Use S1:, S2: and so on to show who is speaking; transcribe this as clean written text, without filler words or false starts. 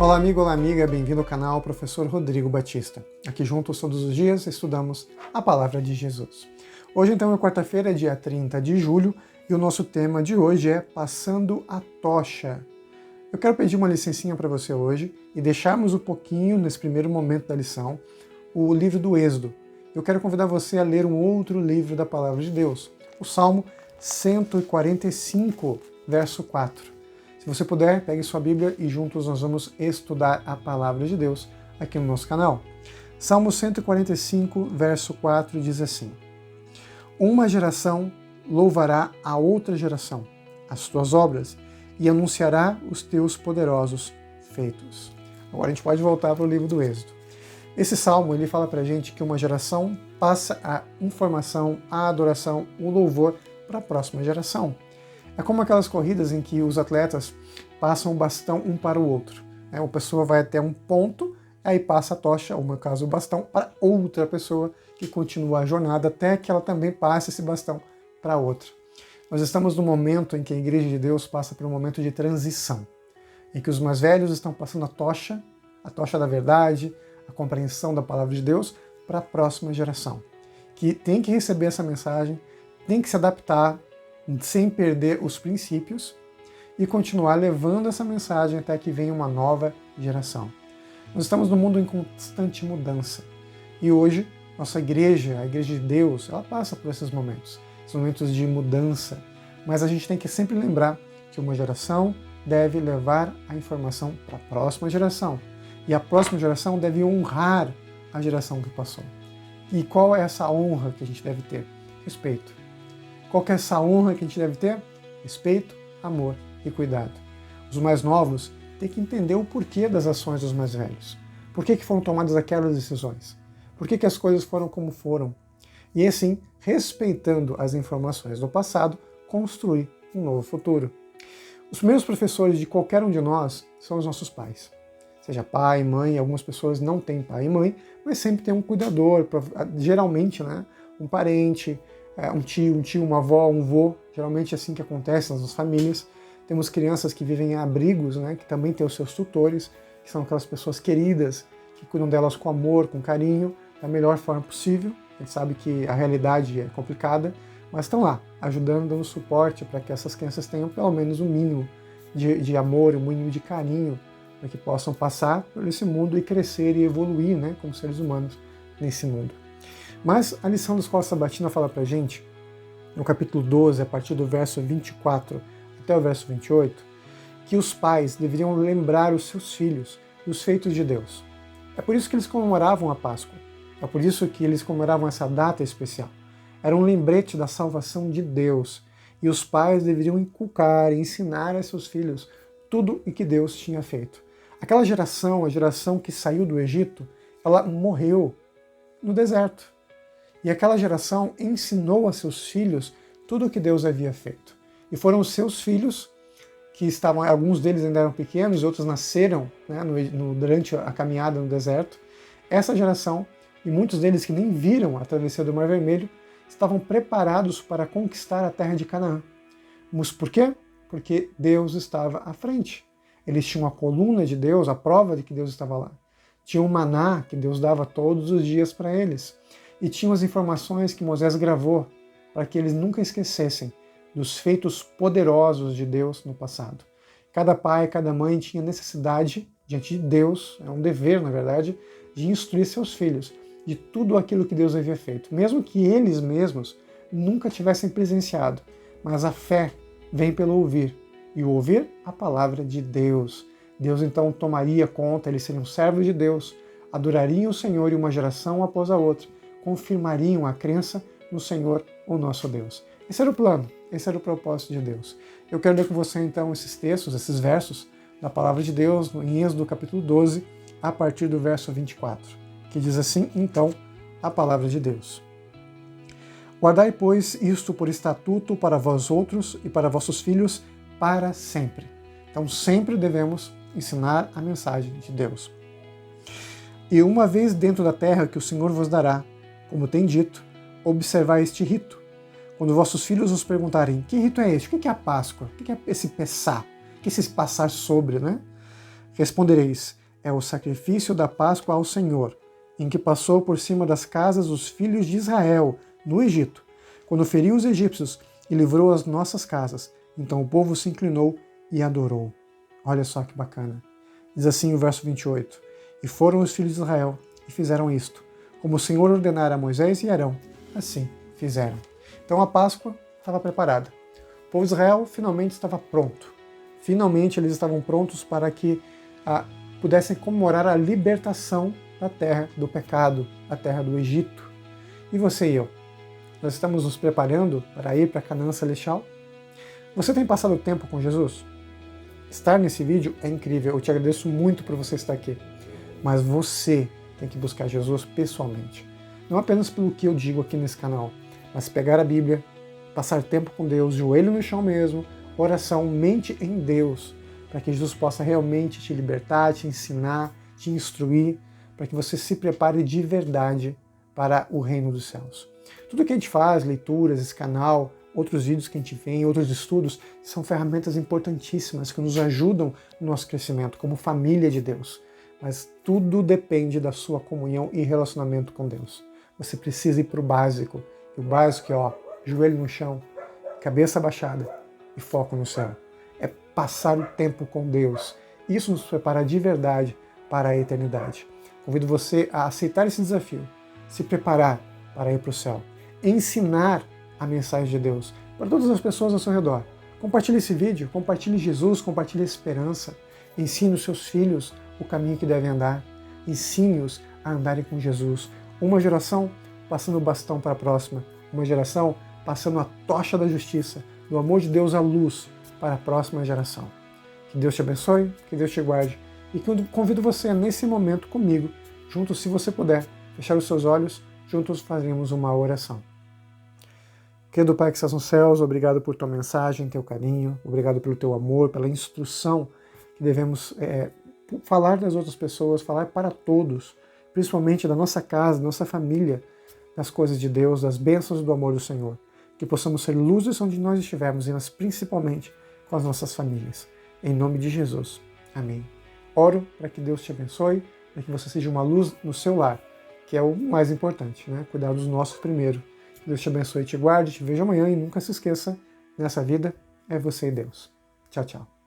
S1: Olá amigo, olá amiga, bem-vindo ao canal Professor Rodrigo Batista. Aqui juntos todos os dias estudamos a Palavra de Jesus. Hoje então é quarta-feira, dia 30 de julho, e o nosso tema de hoje é Passando a Tocha. Eu quero pedir uma licencinha para você hoje e deixarmos um pouquinho, nesse primeiro momento da lição, o livro do Êxodo. Eu quero convidar você a ler um outro livro da Palavra de Deus, o Salmo 145, verso 4. Se você puder, pegue sua Bíblia e juntos nós vamos estudar a Palavra de Deus aqui no nosso canal. Salmo 145, verso 4 diz assim: Uma geração louvará a outra geração, as tuas obras, e anunciará os teus poderosos feitos. Agora a gente pode voltar para o livro do Êxodo. Esse salmo ele fala para a gente que uma geração passa a informação, a adoração, o louvor para a próxima geração. É como aquelas corridas em que os atletas passam o bastão um para o outro. Uma pessoa vai até um ponto, aí passa a tocha, ou no caso o bastão, para outra pessoa que continua a jornada até que ela também passe esse bastão para outra. Nós estamos no momento em que a Igreja de Deus passa por um momento de transição, em que os mais velhos estão passando a tocha da verdade, a compreensão da palavra de Deus, para a próxima geração, que tem que receber essa mensagem, tem que se adaptar, sem perder os princípios e continuar levando essa mensagem até que venha uma nova geração. Nós estamos num mundo em constante mudança e hoje nossa igreja, a Igreja de Deus, ela passa por esses momentos de mudança, mas a gente tem que sempre lembrar que uma geração deve levar a informação para a próxima geração e a próxima geração deve honrar a geração que passou. E qual é essa honra que a gente deve ter? Respeito. Qual que é essa honra que a gente deve ter? Respeito, amor e cuidado. Os mais novos têm que entender o porquê das ações dos mais velhos. Por que foram tomadas aquelas decisões? Por que as coisas foram como foram? E assim, respeitando as informações do passado, construir um novo futuro. Os primeiros professores de qualquer um de nós são os nossos pais. Seja pai, mãe, algumas pessoas não têm pai e mãe, mas sempre tem um cuidador, geralmente, um parente, um tio, uma avó, um vô, geralmente é assim que acontece nas nossas famílias. Temos crianças que vivem em abrigos, que também têm os seus tutores, que são aquelas pessoas queridas, que cuidam delas com amor, com carinho, da melhor forma possível. A gente sabe que a realidade é complicada, mas estão lá, ajudando, dando suporte para que essas crianças tenham pelo menos um mínimo de amor, um mínimo de carinho, para que possam passar por esse mundo e crescer e evoluir, como seres humanos nesse mundo. Mas a lição da Escola Sabatina fala pra gente, no capítulo 12, a partir do verso 24 até o verso 28, que os pais deveriam lembrar os seus filhos dos feitos de Deus. É por isso que eles comemoravam a Páscoa. É por isso que eles comemoravam essa data especial. Era um lembrete da salvação de Deus. E os pais deveriam inculcar e ensinar a seus filhos tudo o que Deus tinha feito. Aquela geração, a geração que saiu do Egito, ela morreu no deserto. E aquela geração ensinou a seus filhos tudo o que Deus havia feito. E foram os seus filhos, que estavam, alguns deles ainda eram pequenos, outros nasceram durante a caminhada no deserto. Essa geração, e muitos deles que nem viram a travessia do Mar Vermelho, estavam preparados para conquistar a terra de Canaã. Mas por quê? Porque Deus estava à frente. Eles tinham a coluna de Deus, a prova de que Deus estava lá. Tinham o maná que Deus dava todos os dias para eles. E tinham as informações que Moisés gravou para que eles nunca esquecessem dos feitos poderosos de Deus no passado. Cada pai, cada mãe tinha necessidade, diante de Deus, é um dever, na verdade, de instruir seus filhos de tudo aquilo que Deus havia feito, mesmo que eles mesmos nunca tivessem presenciado. Mas a fé vem pelo ouvir, e o ouvir a palavra de Deus. Deus então tomaria conta, eles seriam servos de Deus, adorariam o Senhor e uma geração após a outra confirmariam a crença no Senhor, o nosso Deus. Esse era o plano, esse era o propósito de Deus. Eu quero ler com você então esses textos, esses versos da palavra de Deus em Êxodo capítulo 12, a partir do verso 24, que diz assim, então, a palavra de Deus. Guardai, pois, isto por estatuto para vós outros e para vossos filhos para sempre. Então sempre devemos ensinar a mensagem de Deus. E uma vez dentro da terra que o Senhor vos dará, como tem dito, observai este rito. Quando vossos filhos vos perguntarem, que rito é este? O que é a Páscoa? O que é esse Pessá? O que é esse passar sobre, Respondereis: é o sacrifício da Páscoa ao Senhor, em que passou por cima das casas dos filhos de Israel, no Egito, quando feriu os egípcios e livrou as nossas casas. Então o povo se inclinou e adorou. Olha só que bacana. Diz assim o verso 28. E foram os filhos de Israel e fizeram isto, como o Senhor ordenara a Moisés e Arão, assim fizeram. Então a Páscoa estava preparada. O povo de Israel finalmente estava pronto. Finalmente eles estavam prontos para que pudessem comemorar a libertação da terra do pecado, a terra do Egito. E você e eu? Nós estamos nos preparando para ir para a Canaã Celestial? Você tem passado tempo com Jesus? Estar nesse vídeo é incrível, eu te agradeço muito por você estar aqui. Mas você tem que buscar Jesus pessoalmente. Não apenas pelo que eu digo aqui nesse canal, mas pegar a Bíblia, passar tempo com Deus, joelho no chão mesmo, oração, mente em Deus, para que Jesus possa realmente te libertar, te ensinar, te instruir, para que você se prepare de verdade para o reino dos céus. Tudo que a gente faz, leituras, esse canal, outros vídeos que a gente vê, outros estudos, são ferramentas importantíssimas que nos ajudam no nosso crescimento como família de Deus. Mas tudo depende da sua comunhão e relacionamento com Deus. Você precisa ir para o básico. E o básico é, joelho no chão, cabeça baixada e foco no céu. É passar o tempo com Deus. Isso nos prepara de verdade para a eternidade. Convido você a aceitar esse desafio, se preparar para ir para o céu, ensinar a mensagem de Deus para todas as pessoas ao seu redor. Compartilhe esse vídeo, compartilhe Jesus, compartilhe a esperança. Ensine os seus filhos o caminho que devem andar. Ensine-os a andarem com Jesus. Uma geração passando o bastão para a próxima. Uma geração passando a tocha da justiça, do amor de Deus à luz para a próxima geração. Que Deus te abençoe, que Deus te guarde. E que eu convido você nesse momento comigo, juntos, se você puder, fechar os seus olhos, juntos faremos uma oração. Querido Pai que estás nos céus, obrigado por tua mensagem, teu carinho, obrigado pelo teu amor, pela instrução que devemos falar das outras pessoas, falar para todos, principalmente da nossa casa, da nossa família, das coisas de Deus, das bênçãos do amor do Senhor. Que possamos ser luzes onde nós estivermos, mas principalmente com as nossas famílias. Em nome de Jesus. Amém. Oro para que Deus te abençoe, para que você seja uma luz no seu lar, que é o mais importante, né? Cuidar dos nossos primeiro. Que Deus te abençoe e te guarde, te vejo amanhã e nunca se esqueça, nessa vida é você e Deus. Tchau, tchau.